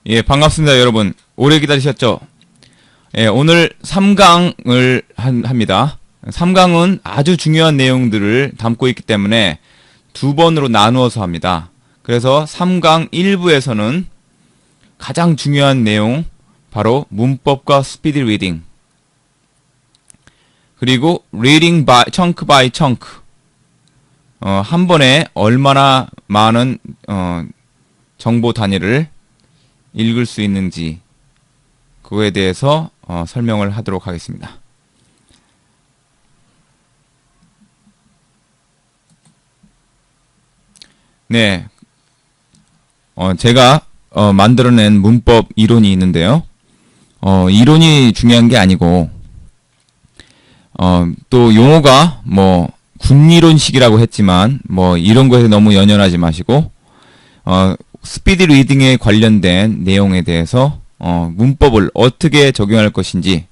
예, 반갑습니다, 여러분. 오래 기다리셨죠? 예, 오늘 3강을 합니다. 3강은 아주 중요한 내용들을 담고 있기 때문에 두 번으로 나누어서 합니다. 그래서 3강 1부에서는 가장 중요한 내용, 바로 문법과 스피드 리딩, 그리고 reading by chunk, 한 번에 얼마나 많은 정보 단위를 읽을 수 있는지, 그거에 대해서 설명을 하도록 하겠습니다. 네, 제가 만들어낸 문법 이론이 있는데요. 이론이 중요한 게 아니고, 또 용어가 뭐 군이론식이라고 했지만 뭐 이런 거에 너무 연연하지 마시고, 스피드 리딩에 관련된 내용에 대해서 문법을 어떻게 적용할 것인지,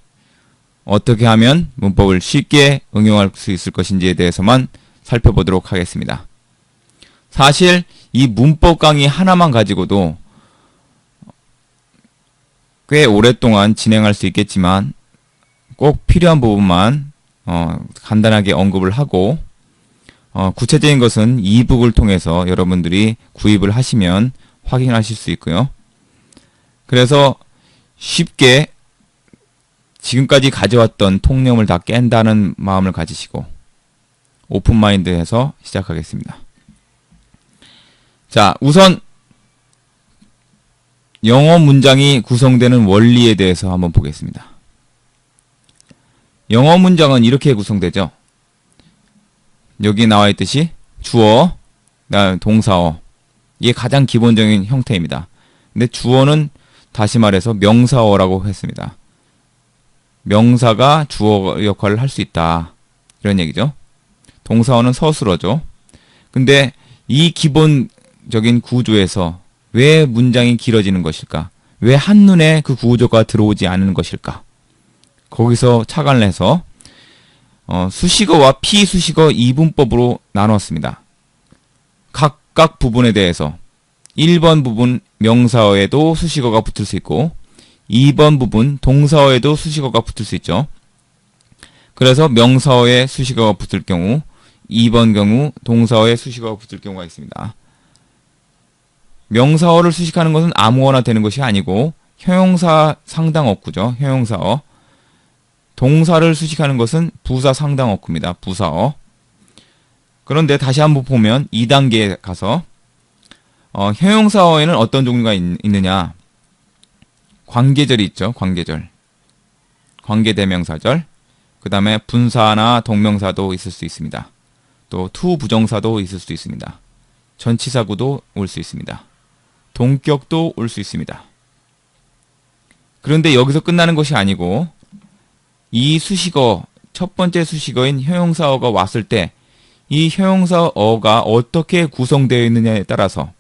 어떻게 하면 문법을 쉽게 응용할 수 있을 것인지에 대해서만 살펴보도록 하겠습니다. 사실 이 문법 강의 하나만 가지고도 꽤 오랫동안 진행할 수 있겠지만, 꼭 필요한 부분만 간단하게 언급을 하고, 구체적인 것은 이북을 통해서 여러분들이 구입을 하시면 확인하실 수 있고요. 그래서 쉽게 지금까지 가져왔던 통념을 다 깬다는 마음을 가지시고 오픈마인드해서 시작하겠습니다. 자, 우선 영어 문장이 구성되는 원리에 대해서 한번 보겠습니다. 영어 문장은 이렇게 구성되죠. 여기 나와 있듯이 주어, 동사어, 이게 가장 기본적인 형태입니다. 근데 주어는 다시 말해서 명사어라고 했습니다. 명사가 주어 역할을 할 수 있다, 이런 얘기죠. 동사어는 서술어죠. 근데 이 기본적인 구조에서 왜 문장이 길어지는 것일까? 왜 한눈에 그 구조가 들어오지 않는 것일까? 거기서 착안을 해서 수식어와 피수식어 이분법으로 나눴습니다. 각각 부분에 대해서 1번 부분 명사어에도 수식어가 붙을 수 있고, 2번 부분 동사어에도 수식어가 붙을 수 있죠. 그래서 명사어에 수식어가 붙을 경우, 2번 경우 동사어에 수식어가 붙을 경우가 있습니다. 명사어를 수식하는 것은 아무거나 되는 것이 아니고 형용사 상당어구죠. 형용사어. 동사를 수식하는 것은 부사 상당어구입니다. 부사어. 그런데 다시 한번 보면 2단계에 가서 형용사어에는 어떤 종류가 있느냐. 관계절이 있죠. 관계절. 관계대명사절. 그 다음에 분사나 동명사도 있을 수 있습니다. 또 투부정사도 있을 수 있습니다. 전치사구도 올 수 있습니다. 동격도 올 수 있습니다. 그런데 여기서 끝나는 것이 아니고, 이 수식어, 첫 번째 수식어인 형용사어가 왔을 때 이 형용사어가 어떻게 구성되어 있느냐에 따라서,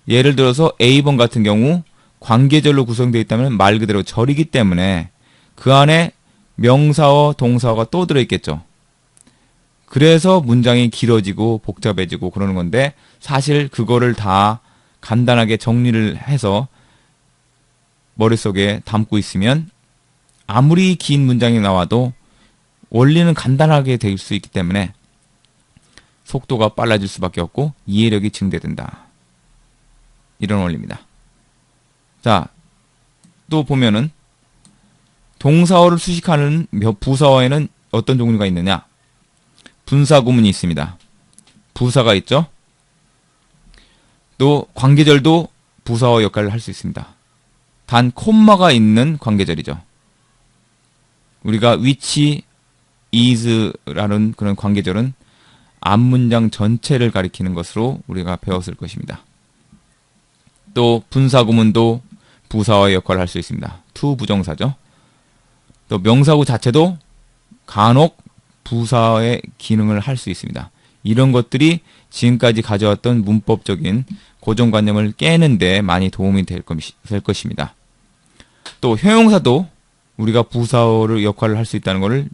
예를 들어서 A번 같은 경우 관계절로 구성되어 있다면 말 그대로 절이기 때문에 그 안에 명사어, 동사어가 또 들어있겠죠. 그래서 문장이 길어지고 복잡해지고 그러는 건데, 사실 그거를 다 간단하게 정리를 해서 머릿속에 담고 있으면 아무리 긴 문장이 나와도 원리는 간단하게 될 수 있기 때문에 속도가 빨라질 수밖에 없고 이해력이 증대된다, 이런 원리입니다. 자, 또 보면은 동사어를 수식하는 부사어에는 어떤 종류가 있느냐. 분사구문이 있습니다. 부사가 있죠. 또 관계절도 부사어 역할을 할 수 있습니다. 단 콤마가 있는 관계절이죠. 우리가 which, is라는 그런 관계절은 앞문장 전체를 가리키는 것으로 우리가 배웠을 것입니다. 또 분사구문도 부사어의 역할을 할 수 있습니다. 투부정사죠. 또 명사구 자체도 간혹 부사의 기능을 할 수 있습니다. 이런 것들이 지금까지 가져왔던 문법적인 고정관념을 깨는데 많이 도움이 될 것입니다. 또 형용사도 우리가 부사어를 역할을 할 수 있다는 것을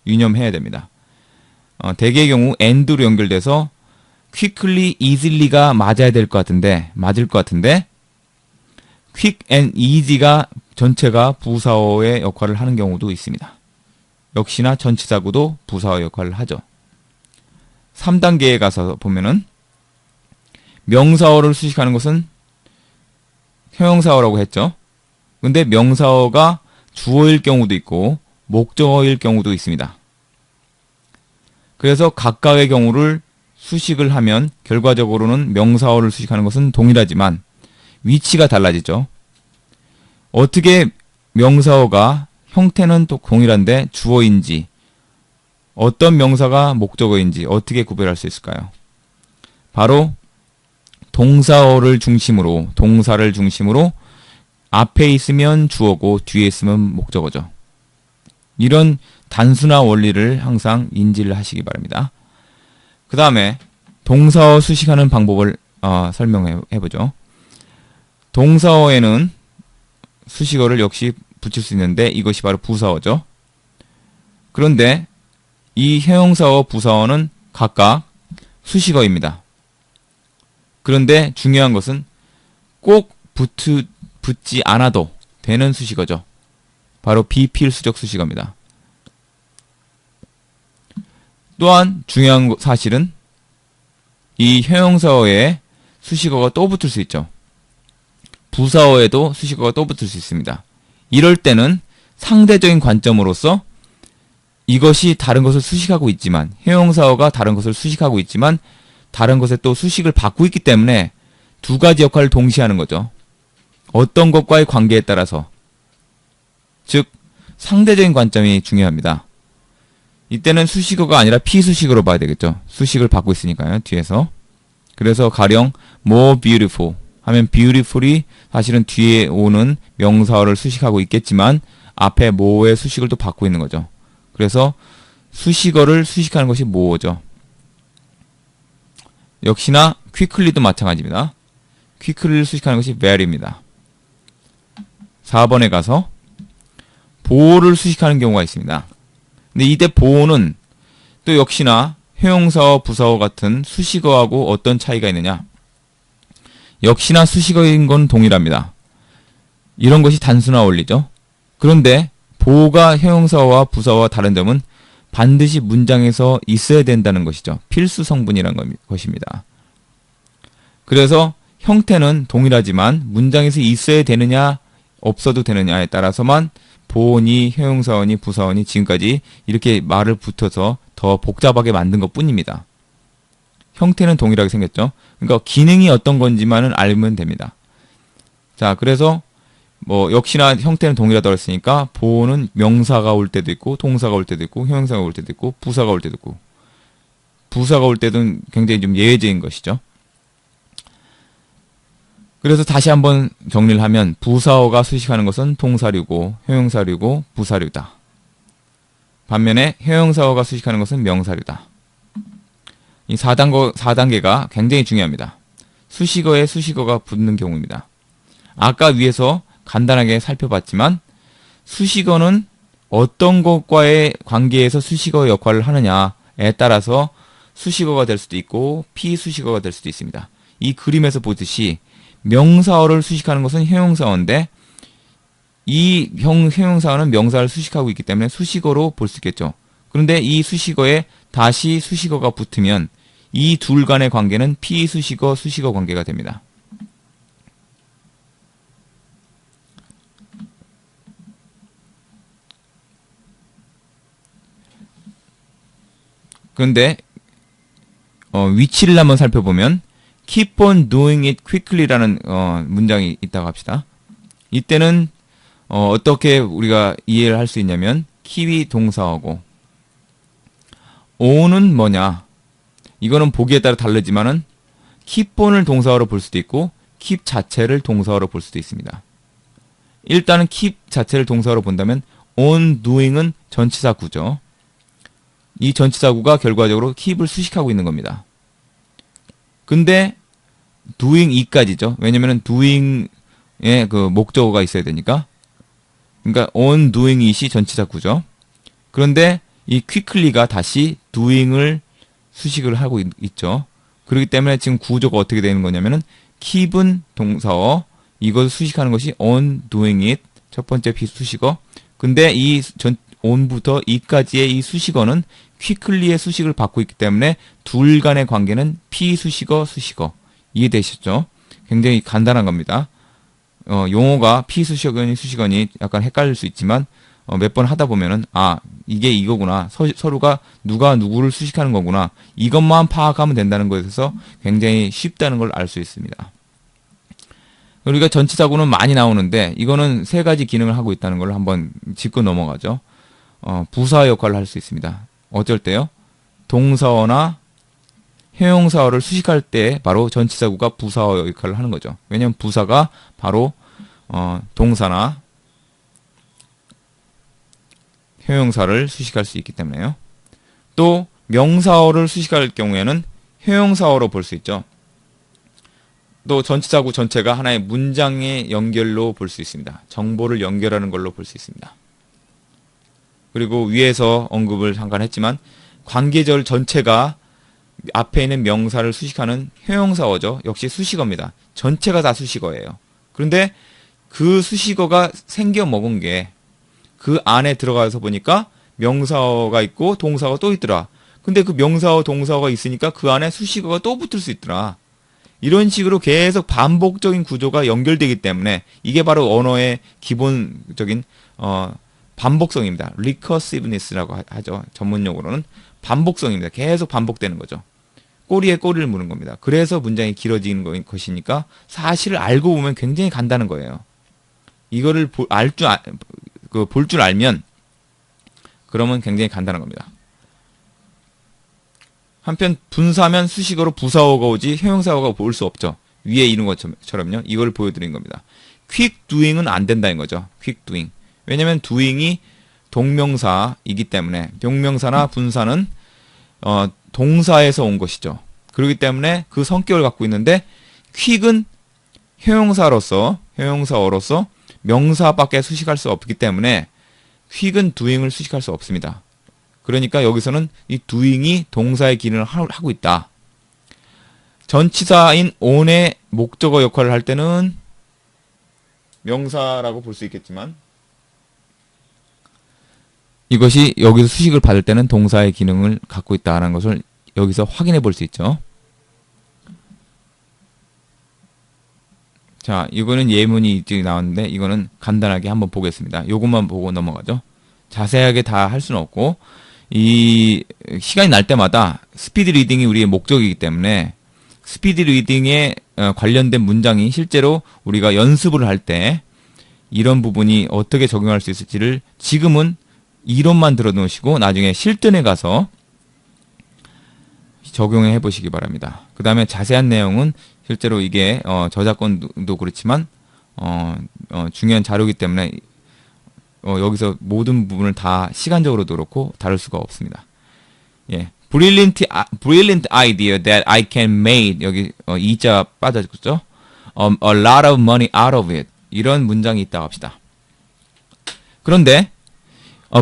유념해야 됩니다. 대개의 경우 and로 연결돼서 quickly, easily가 맞을 것 같은데 quick and easy가 전체가 부사어의 역할을 하는 경우도 있습니다. 역시나 전치사구도 부사어 역할을 하죠. 3단계에 가서 보면은 명사어를 수식하는 것은 형용사어라고 했죠. 근데 명사어가 주어일 경우도 있고 목적어일 경우도 있습니다. 그래서 각각의 경우를 수식을 하면 결과적으로는 명사어를 수식하는 것은 동일하지만 위치가 달라지죠. 어떻게 명사어가 형태는 또 동일한데 주어인지 어떤 명사가 목적어인지 어떻게 구별할 수 있을까요? 바로 동사를 중심으로 앞에 있으면 주어고 뒤에 있으면 목적어죠. 이런 단순한 원리를 항상 인지를 하시기 바랍니다. 그 다음에 동사어 수식하는 방법을 설명해보죠. 동사어에는 수식어를 역시 붙일 수 있는데 이것이 바로 부사어죠. 그런데 이 형용사어, 부사어는 각각 수식어입니다. 그런데 중요한 것은 꼭 붙지 않아도 되는 수식어죠. 바로 비필수적 수식어입니다. 또한 중요한 사실은 이 형용사어에 수식어가 또 붙을 수 있죠. 부사어에도 수식어가 또 붙을 수 있습니다. 이럴 때는 상대적인 관점으로서 이것이 다른 것을 수식하고 있지만 형용사어가 다른 것을 수식하고 있지만 다른 것에 또 수식을 받고 있기 때문에 두 가지 역할을 동시에 하는 거죠. 어떤 것과의 관계에 따라서 즉 상대적인 관점이 중요합니다. 이때는 수식어가 아니라 피수식어로 봐야 되겠죠. 수식을 받고 있으니까요. 뒤에서. 그래서 가령 more beautiful 하면 beautiful이 사실은 뒤에 오는 명사어를 수식하고 있겠지만 앞에 more의 수식을 또 받고 있는 거죠. 그래서 수식어를 수식하는 것이 more죠. 역시나 quickly도 마찬가지입니다. quickly를 수식하는 것이 very입니다. 4번에 가서 보호를 수식하는 경우가 있습니다. 근데 이때 보호는 또 역시나 형용사어, 부사어 같은 수식어하고 어떤 차이가 있느냐? 역시나 수식어인 건 동일합니다. 이런 것이 단순한 원리죠. 그런데 보호가 형용사어와 부사어와 다른 점은 반드시 문장에서 있어야 된다는 것이죠. 필수 성분이라는 것입니다. 그래서 형태는 동일하지만 문장에서 있어야 되느냐 없어도 되느냐에 따라서만 보호니 형용사어니 부사어니 지금까지 이렇게 말을 붙여서 더 복잡하게 만든 것 뿐입니다. 형태는 동일하게 생겼죠. 그러니까 기능이 어떤 건지만은 알면 됩니다. 자, 그래서 뭐 역시나 형태는 동일하다고 했으니까 보호는 명사가 올 때도 있고 동사가 올 때도 있고 형용사가 올 때도 있고 부사가 올 때도 있고 부사가 올 때는 굉장히 좀 예외적인 것이죠. 그래서 다시 한번 정리를 하면 부사어가 수식하는 것은 동사류고 형용사류고 부사류다. 반면에 형용사어가 수식하는 것은 명사류다. 이 4단계가 굉장히 중요합니다. 수식어에 수식어가 붙는 경우입니다. 아까 위에서 간단하게 살펴봤지만 수식어는 어떤 것과의 관계에서 수식어의 역할을 하느냐에 따라서 수식어가 될 수도 있고 피수식어가 될 수도 있습니다. 이 그림에서 보듯이 명사어를 수식하는 것은 형용사어인데 이 형용사어는 명사를 수식하고 있기 때문에 수식어로 볼 수 있겠죠. 그런데 이 수식어에 다시 수식어가 붙으면 이 둘 간의 관계는 피수식어, 수식어 관계가 됩니다. 그런데 위치를 한번 살펴보면 keep on doing it quickly라는 문장이 있다고 합시다. 이때는 어떻게 우리가 이해를 할 수 있냐면 keep이 동사어고 on은 뭐냐? 이거는 보기에 따라 다르지만은 keep on을 동사어로 볼 수도 있고 keep 자체를 동사어로 볼 수도 있습니다. 일단은 keep 자체를 동사어로 본다면 on doing은 전치사구죠. 이 전치사구가 결과적으로 keep을 수식하고 있는 겁니다. 근데 doing 이까지죠. 왜냐면은 doing의 그 목적어가 있어야 되니까. 그러니까 on doing it이 전치사구죠. 그런데 이 quickly가 다시 doing을 수식을 하고 있죠. 그렇기 때문에 지금 구조가 어떻게 되는 거냐면은 keep은 동사어, 이것을 수식하는 것이 on doing it. 첫 번째 비수식어. 근데 이 on부터 it까지의 이 수식어는 quickly의 수식을 받고 있기 때문에 둘 간의 관계는 피수식어, 수식어. 이해되셨죠? 굉장히 간단한 겁니다. 용어가 피수식어니 수식어니 약간 헷갈릴 수 있지만 몇 번 하다 보면은 이게 이거구나. 서로가 누가 누구를 수식하는 거구나. 이것만 파악하면 된다는 것에서 굉장히 쉽다는 걸 알 수 있습니다. 우리가 전치사구는 많이 나오는데 이거는 세 가지 기능을 하고 있다는 걸 한번 짚고 넘어가죠. 부사 역할을 할 수 있습니다. 어쩔 때요? 동사어나 형용사어를 수식할 때 바로 전치사구가 부사어 역할을 하는 거죠. 왜냐하면 부사가 바로 동사나 형용사를 수식할 수 있기 때문에요. 또 명사어를 수식할 경우에는 형용사어로 볼 수 있죠. 또 전치사구 전체가 하나의 문장의 연결로 볼 수 있습니다. 정보를 연결하는 걸로 볼 수 있습니다. 그리고 위에서 언급을 잠깐 했지만 관계절 전체가 앞에 있는 명사를 수식하는 형용사어죠. 역시 수식어입니다. 전체가 다 수식어예요. 그런데 그 수식어가 생겨 먹은 게 그 안에 들어가서 보니까 명사어가 있고 동사어가 또 있더라. 근데 그 명사어, 동사어가 있으니까 그 안에 수식어가 또 붙을 수 있더라. 이런 식으로 계속 반복적인 구조가 연결되기 때문에 이게 바로 언어의 기본적인 반복성입니다. recursiveness라고 하죠. 전문용어로는 반복성입니다. 계속 반복되는 거죠. 꼬리에 꼬리를 무는 겁니다. 그래서 문장이 길어지는 것이니까 사실을 알고 보면 굉장히 간다는 거예요. 이거를 볼 줄 알면 그러면 굉장히 간단한 겁니다. 한편 분사면 수식어로 부사어가 오지 형용사어가 올 수 없죠. 위에 이런 것처럼요. 이걸 보여드린 겁니다. quick doing은 안 된다는 거죠. quick doing. 왜냐하면 doing이 동명사이기 때문에 동명사나 분사는 동사에서 온 것이죠. 그렇기 때문에 그 성격을 갖고 있는데 quick은 형용사어로서 명사밖에 수식할 수 없기 때문에 quick은 doing을 수식할 수 없습니다. 그러니까 여기서는 이 doing이 동사의 기능을 하고 있다. 전치사인 on의 목적어 역할을 할 때는 명사라고 볼 수 있겠지만 이것이 여기서 수식을 받을 때는 동사의 기능을 갖고 있다는 것을 여기서 확인해 볼 수 있죠. 자, 이거는 예문이 이쪽에 나왔는데 이거는 간단하게 한번 보겠습니다. 요것만 보고 넘어가죠. 자세하게 다 할 수는 없고 이 시간이 날 때마다 스피드 리딩이 우리의 목적이기 때문에 스피드 리딩에 관련된 문장이 실제로 우리가 연습을 할 때 이런 부분이 어떻게 적용할 수 있을지를 지금은 이론만 들어놓으시고 나중에 실전에 가서 적용해 보시기 바랍니다. 그 다음에 자세한 내용은 실제로 이게 저작권도 그렇지만 중요한 자료이기 때문에 여기서 모든 부분을 다 시간적으로도 그렇고 다룰 수가 없습니다. 예, brilliant idea that I can make 여기 이자 빠졌죠? A lot of money out of it 이런 문장이 있다고 합시다. 그런데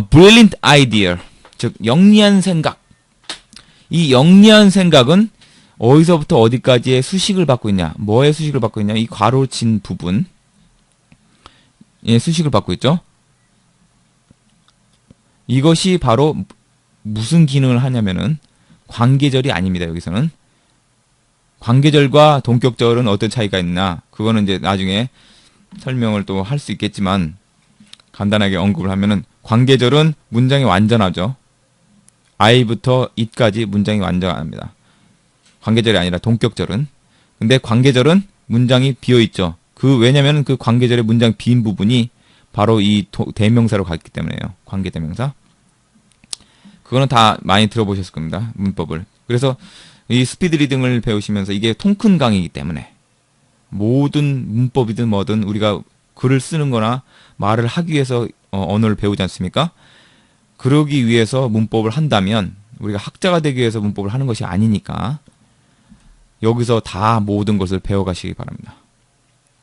brilliant idea 즉 영리한 생각 이 영리한 생각은 어디서부터 어디까지의 수식을 받고 있냐? 뭐의 수식을 받고 있냐? 이 괄호 친 부분. 예, 수식을 받고 있죠? 이것이 바로 무슨 기능을 하냐면은 관계절이 아닙니다. 여기서는. 관계절과 동격절은 어떤 차이가 있나? 그거는 이제 나중에 설명을 또 할 수 있겠지만 간단하게 언급을 하면은 관계절은 문장이 완전하죠. I부터 it까지 문장이 완전합니다. 관계절이 아니라 동격절은. 근데 관계절은 문장이 비어있죠. 왜냐면 그 관계절의 문장 빈 부분이 바로 이 대명사로 갔기 때문에요. 관계대명사. 그거는 다 많이 들어보셨을 겁니다. 문법을. 그래서 이 스피드 리딩을 배우시면서 이게 통큰 강의이기 때문에 모든 문법이든 뭐든 우리가 글을 쓰는 거나 말을 하기 위해서 언어를 배우지 않습니까? 그러기 위해서 문법을 한다면 우리가 학자가 되기 위해서 문법을 하는 것이 아니니까 여기서 다 모든 것을 배워가시기 바랍니다.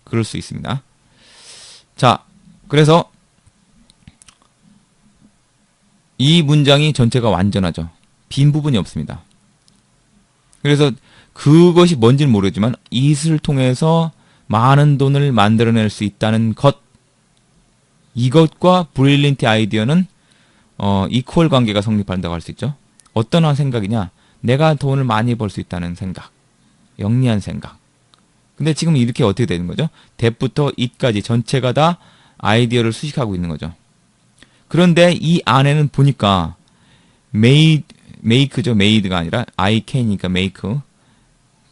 그럴 수 있습니다. 자, 그래서 이 문장이 전체가 완전하죠. 빈 부분이 없습니다. 그래서 그것이 뭔지는 모르지만 it을 통해서 많은 돈을 만들어낼 수 있다는 것. 이것과 브릴리언트 아이디어는 이퀄 관계가 성립한다고 할 수 있죠. 어떤 생각이냐? 내가 돈을 많이 벌 수 있다는 생각. 영리한 생각. 근데 지금 이렇게 어떻게 되는 거죠? that부터 it까지 전체가 다 아이디어를 수식하고 있는 거죠. 그런데 이 안에는 보니까 make죠. made가 아니라 I can이니까 make.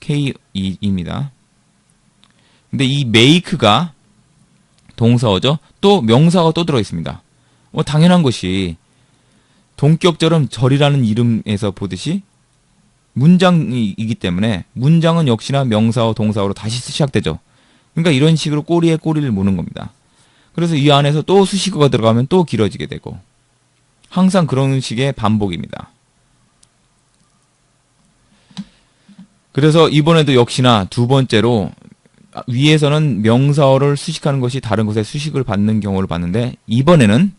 K입니다. 근데 이 make가 동사어죠. 또 명사가 또 들어있습니다. 당연한 것이 동격절은 절이라는 이름에서 보듯이 문장이기 때문에 문장은 역시나 명사어, 동사어로 다시 시작되죠. 그러니까 이런 식으로 꼬리에 꼬리를 무는 겁니다. 그래서 이 안에서 또 수식어가 들어가면 또 길어지게 되고 항상 그런 식의 반복입니다. 그래서 이번에도 역시나 두 번째로 위에서는 명사어를 수식하는 것이 다른 것에 수식을 받는 경우를 봤는데 이번에는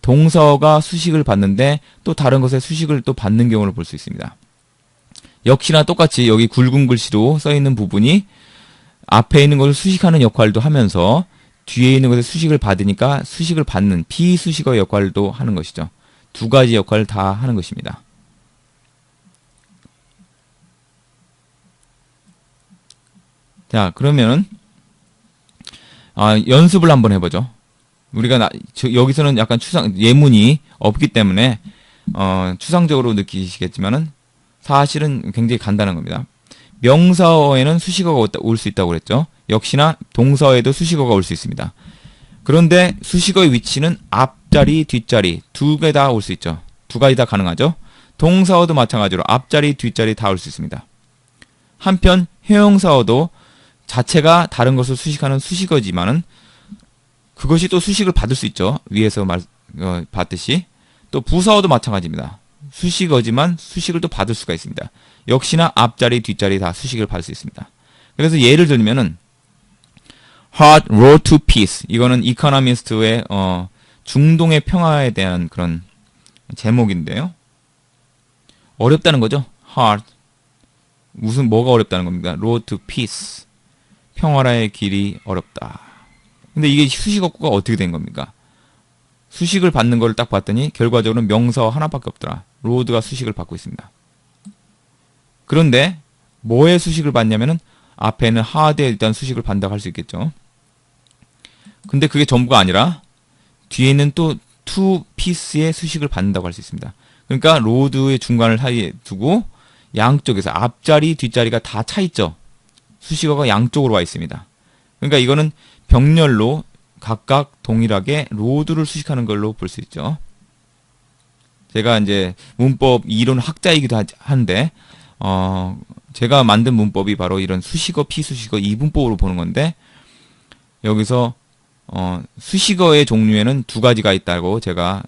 동사어가 수식을 받는데 또 다른 것에 수식을 또 받는 경우를 볼 수 있습니다. 역시나 똑같이 여기 굵은 글씨로 써있는 부분이 앞에 있는 것을 수식하는 역할도 하면서 뒤에 있는 것에 수식을 받으니까 수식을 받는 비수식어 역할도 하는 것이죠. 두 가지 역할을 다 하는 것입니다. 자, 그러면은 연습을 한번 해보죠. 우리가 여기서는 약간 예문이 없기 때문에 추상적으로 느끼시겠지만은 사실은 굉장히 간단한 겁니다. 명사어에는 수식어가 올 수 있다고 그랬죠. 역시나 동사어에도 수식어가 올 수 있습니다. 그런데 수식어의 위치는 앞자리, 뒷자리 두 개 다 올 수 있죠. 두 가지 다 가능하죠. 동사어도 마찬가지로 앞자리, 뒷자리 다 올 수 있습니다. 한편 형용사어도 자체가 다른 것을 수식하는 수식어지만은 그것이 또 수식을 받을 수 있죠. 위에서 봤듯이. 또 부사어도 마찬가지입니다. 수식어지만 수식을 또 받을 수가 있습니다. 역시나 앞자리, 뒷자리 다 수식을 받을 수 있습니다. 그래서 예를 들면은 Hard Road to Peace. 이거는 이코노미스트의 중동의 평화에 대한 그런 제목인데요. 어렵다는 거죠. Hard. 뭐가 어렵다는 겁니까? Road to Peace. 평화라의 길이 어렵다. 근데 이게 수식어구가 어떻게 된 겁니까? 수식을 받는 걸 딱 봤더니 결과적으로 명사어 하나밖에 없더라. 로드가 수식을 받고 있습니다. 그런데 뭐에 수식을 받냐면은 앞에는 hard에 일단 수식을 받는다고 할 수 있겠죠. 근데 그게 전부가 아니라 뒤에는 또 to piece의 수식을 받는다고 할 수 있습니다. 그러니까 로드의 중간을 사이에 두고 양쪽에서 앞자리, 뒷자리가 다 차 있죠. 수식어가 양쪽으로 와 있습니다. 그러니까 이거는 병렬로 각각 동일하게 로드를 수식하는 걸로 볼 수 있죠. 제가 이제 문법 이론 학자이기도 한데 제가 만든 문법이 바로 이런 수식어, 피수식어 이분법으로 보는 건데 여기서 수식어의 종류에는 두 가지가 있다고 제가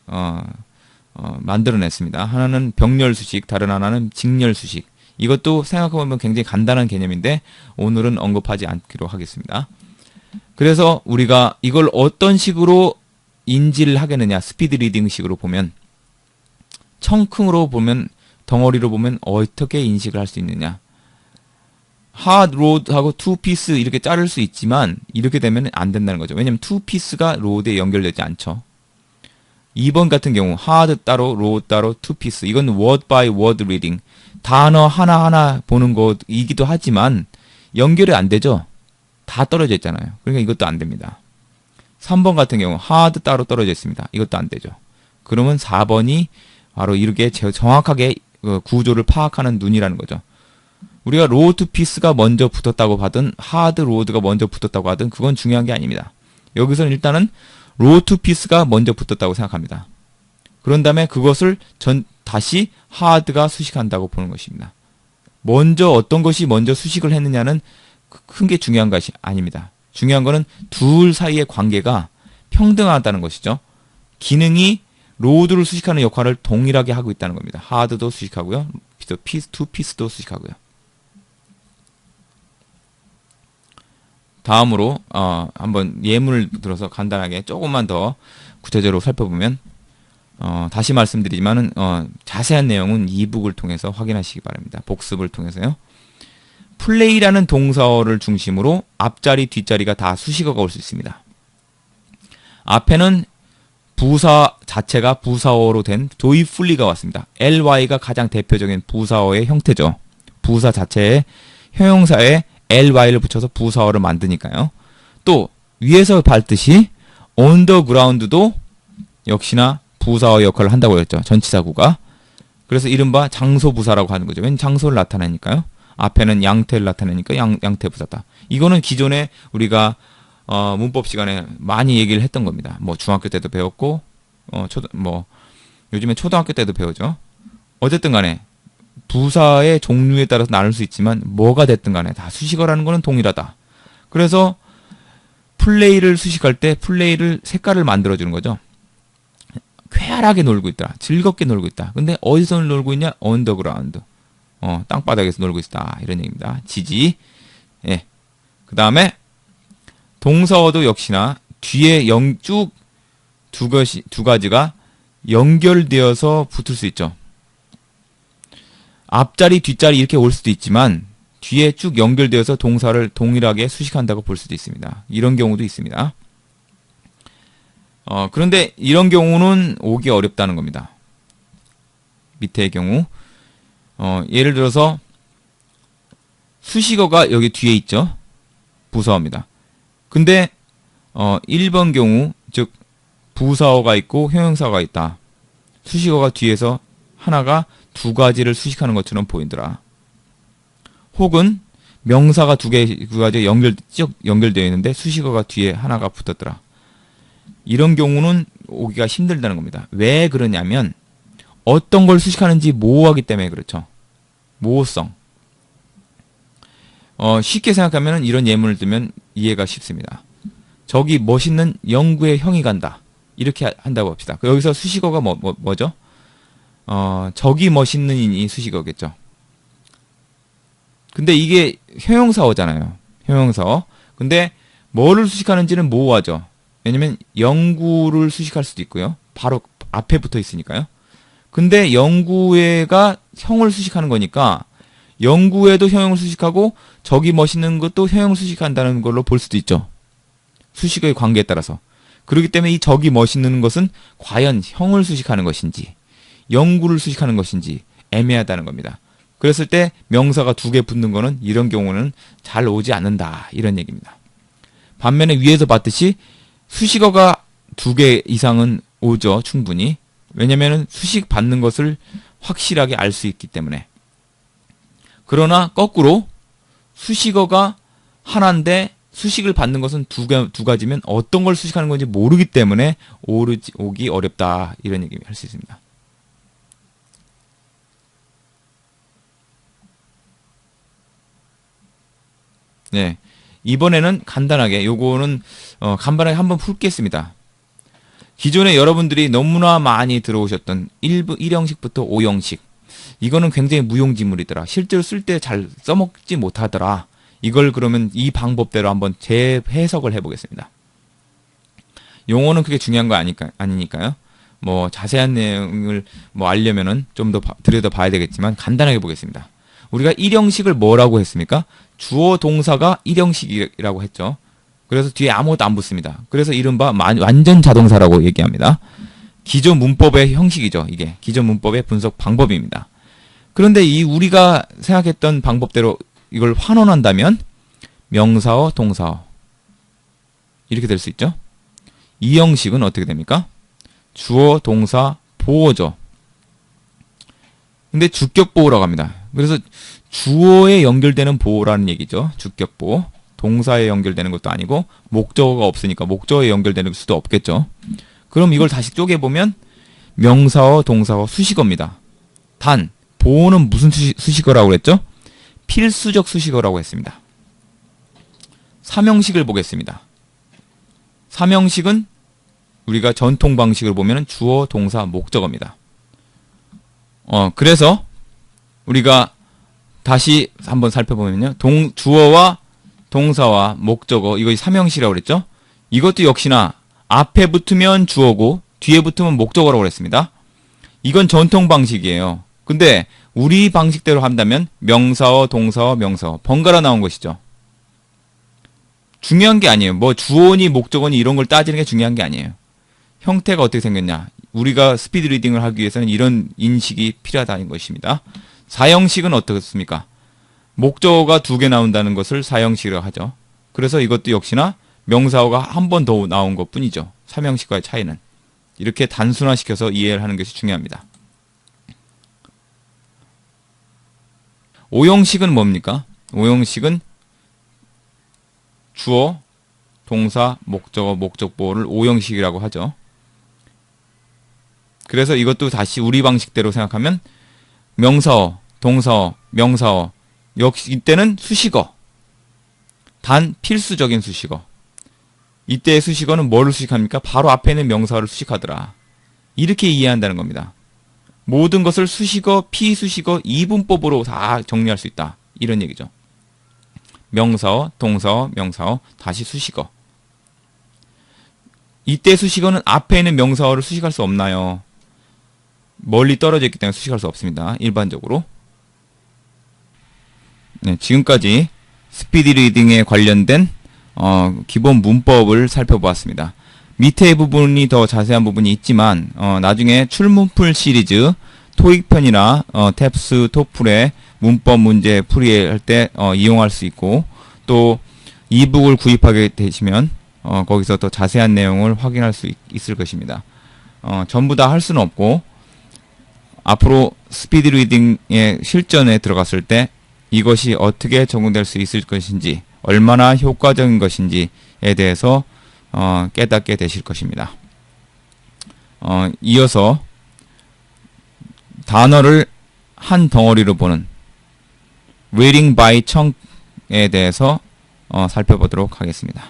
만들어냈습니다. 하나는 병렬 수식, 다른 하나는 직렬 수식. 이것도 생각해보면 굉장히 간단한 개념인데 오늘은 언급하지 않기로 하겠습니다. 그래서 우리가 이걸 어떤 식으로 인지를 하겠느냐, 스피드 리딩 식으로 보면 청크로 보면, 덩어리로 보면 어떻게 인식을 할 수 있느냐. hard road하고 two piece 이렇게 자를 수 있지만 이렇게 되면 안 된다는 거죠. 왜냐면 two piece가 로드에 연결되지 않죠. 2번 같은 경우 hard 따로 road 따로 two piece, 이건 word by word reading, 단어 하나하나 보는 것이기도 하지만 연결이 안 되죠. 다 떨어져 있잖아요. 그러니까 이것도 안 됩니다. 3번 같은 경우 hard 따로 떨어져 있습니다. 이것도 안 되죠. 그러면 4번이 바로 이렇게 정확하게 구조를 파악하는 눈이라는 거죠. 우리가 로드 피스가 먼저 붙었다고 하든 하드 로드가 먼저 붙었다고 하든 그건 중요한 게 아닙니다. 여기서는 일단은 로드 피스가 먼저 붙었다고 생각합니다. 그런 다음에 그것을 다시 하드가 수식한다고 보는 것입니다. 먼저 어떤 것이 먼저 수식을 했느냐는 큰 게 중요한 것이 아닙니다. 중요한 거는 둘 사이의 관계가 평등하다는 것이죠. 기능이 로드를 수식하는 역할을 동일하게 하고 있다는 겁니다. 하드도 수식하고요. 투 피스도 수식하고요. 다음으로 한번 예문을 들어서 간단하게 조금만 더 구체적으로 살펴보면 다시 말씀드리지만은 자세한 내용은 이북을 통해서 확인하시기 바랍니다. 복습을 통해서요. 플레이라는 동사어를 중심으로 앞자리, 뒷자리가 다 수식어가 올 수 있습니다. 앞에는 부사 자체가 부사어로 된 joyfully가 왔습니다. ly가 가장 대표적인 부사어의 형태죠. 부사 자체에 형용사에 ly를 붙여서 부사어를 만드니까요. 또 위에서 봤듯이 on the ground도 역시나 부사어 역할을 한다고 했죠. 전치사구가. 그래서 이른바 장소부사라고 하는 거죠. 왠 장소를 나타내니까요. 앞에는 양태를 나타내니까 양태부사다. 이거는 기존에 우리가 문법 시간에 많이 얘기를 했던 겁니다. 뭐 중학교 때도 배웠고 요즘에 초등학교 때도 배우죠. 어쨌든 간에 부사의 종류에 따라서 나눌 수 있지만 뭐가 됐든 간에 다 수식어라는 거는 동일하다. 그래서 플레이를 수식할 때 플레이를 색깔을 만들어주는 거죠. 쾌활하게 놀고 있다. 즐겁게 놀고 있다. 근데 어디서 놀고 있냐? 언더그라운드. 땅바닥에서 놀고 있다. 이런 얘기입니다. 지지. 예. 그 다음에 동사어도 역시나 뒤에 쭉 두 가지가 연결되어서 붙을 수 있죠. 앞자리, 뒷자리 이렇게 올 수도 있지만 뒤에 쭉 연결되어서 동사를 동일하게 수식한다고 볼 수도 있습니다. 이런 경우도 있습니다. 그런데 이런 경우는 오기 어렵다는 겁니다. 밑에의 경우 예를 들어서 수식어가 여기 뒤에 있죠. 부사어입니다. 근데 1번 경우 즉 부사어가 있고 형용사가 있다. 수식어가 뒤에서 하나가 두 가지를 수식하는 것처럼 보이더라. 혹은 명사가 두 가지 쭉 연결되어 있는데 수식어가 뒤에 하나가 붙었더라. 이런 경우는 오기가 힘들다는 겁니다. 왜 그러냐면 어떤 걸 수식하는지 모호하기 때문에 그렇죠. 모호성. 쉽게 생각하면 이런 예문을 들면 이해가 쉽습니다. 저기 멋있는 영구의 형이 간다. 이렇게 한다고 합시다. 여기서 수식어가 뭐죠? 저기 멋있는 인이 수식어겠죠. 근데 이게 형용사어잖아요. 형용사어. 근데 뭐를 수식하는지는 모호하죠. 왜냐면 영구를 수식할 수도 있고요. 바로 앞에 붙어 있으니까요. 근데 영구가 형을 수식하는 거니까 영구에도 형용을 수식하고 저기 멋있는 것도 형용을 수식한다는 걸로 볼 수도 있죠. 수식어의 관계에 따라서. 그렇기 때문에 이 저기 멋있는 것은 과연 형을 수식하는 것인지 영구를 수식하는 것인지 애매하다는 겁니다. 그랬을 때 명사가 두 개 붙는 거는 이런 경우는 잘 오지 않는다. 이런 얘기입니다. 반면에 위에서 봤듯이 수식어가 두 개 이상은 오죠. 충분히. 왜냐면은 수식 받는 것을 확실하게 알 수 있기 때문에. 그러나 거꾸로 수식어가 하나인데 수식을 받는 것은 두 가지면 어떤 걸 수식하는 건지 모르기 때문에 오기 어렵다. 이런 얘기 할 수 있습니다. 네. 이번에는 간단하게 요거는 간단하게 한번 풀겠습니다. 기존에 여러분들이 너무나 많이 들어오셨던 1형식부터 5형식. 이거는 굉장히 무용지물이더라. 실제로 쓸 때 잘 써먹지 못하더라. 이걸 그러면 이 방법대로 한번 재해석을 해보겠습니다. 용어는 그게 중요한 거 아니니까요. 뭐 자세한 내용을 알려면은 좀 더 들여다봐야 되겠지만 간단하게 보겠습니다. 우리가 1형식을 뭐라고 했습니까? 주어 동사가 1형식이라고 했죠. 그래서 뒤에 아무것도 안 붙습니다. 그래서 이른바 완전 자동사라고 얘기합니다. 기존 문법의 형식이죠. 이게 기존 문법의 분석 방법입니다. 그런데 이 우리가 생각했던 방법대로 이걸 환원한다면 명사어, 동사어 이렇게 될 수 있죠. 이 형식은 어떻게 됩니까? 주어, 동사, 보어죠. 근데 주격보어라고 합니다. 그래서 주어에 연결되는 보어라는 얘기죠. 주격보어. 동사에 연결되는 것도 아니고 목적어가 없으니까 목적어에 연결되는 수도 없겠죠. 그럼 이걸 다시 쪼개보면 명사어, 동사어, 수식어입니다. 단 보어는 무슨 수식어라고 그랬죠? 필수적 수식어라고 했습니다. 3형식을 보겠습니다. 3형식은 우리가 전통 방식을 보면 주어, 동사, 목적어입니다. 그래서 우리가 다시 한번 살펴보면요. 주어와 동사와 목적어, 이거 3형식이라고 그랬죠? 이것도 역시나 앞에 붙으면 주어고 뒤에 붙으면 목적어라고 그랬습니다. 이건 전통 방식이에요. 근데 우리 방식대로 한다면 명사어, 동사어, 명사어 번갈아 나온 것이죠. 중요한 게 아니에요. 뭐 주어니 목적어니 이런 걸 따지는 게 중요한 게 아니에요. 형태가 어떻게 생겼냐. 우리가 스피드 리딩을 하기 위해서는 이런 인식이 필요하다는 것입니다. 사형식은 어떻습니까? 목적어가 2개 나온다는 것을 사형식이라고 하죠. 그래서 이것도 역시나 명사어가 한 번 더 나온 것 뿐이죠. 삼형식과의 차이는. 이렇게 단순화시켜서 이해를 하는 것이 중요합니다. 오형식은 뭡니까? 오형식은 주어, 동사, 목적어, 목적보호를 오형식이라고 하죠. 그래서 이것도 다시 우리 방식대로 생각하면 명사어, 동사어, 명사어 역시 이때는 수식어. 단 필수적인 수식어. 이때의 수식어는 뭐를 수식합니까? 바로 앞에 있는 명사어를 수식하더라. 이렇게 이해한다는 겁니다. 모든 것을 수식어, 피수식어, 이분법으로 다 정리할 수 있다. 이런 얘기죠. 명사어, 동사어, 명사어, 다시 수식어. 이때 수식어는 앞에 있는 명사어를 수식할 수 없나요? 멀리 떨어져 있기 때문에 수식할 수 없습니다. 일반적으로. 네, 지금까지 스피드 리딩에 관련된 기본 문법을 살펴보았습니다. 밑에 부분이 더 자세한 부분이 있지만 나중에 출문풀 시리즈 토익 편이나 탭스 토플의 문법 문제 풀이할 때 이용할 수 있고 또 이북을 구입하게 되시면 거기서 더 자세한 내용을 확인할 수 있을 것입니다. 전부 다 할 수는 없고 앞으로 스피드 리딩의 실전에 들어갔을 때 이것이 어떻게 적용될 수 있을 것인지 얼마나 효과적인 것인지에 대해서 깨닫게 되실 것입니다. 이어서 단어를 한 덩어리로 보는 reading by chunk에 대해서 살펴보도록 하겠습니다.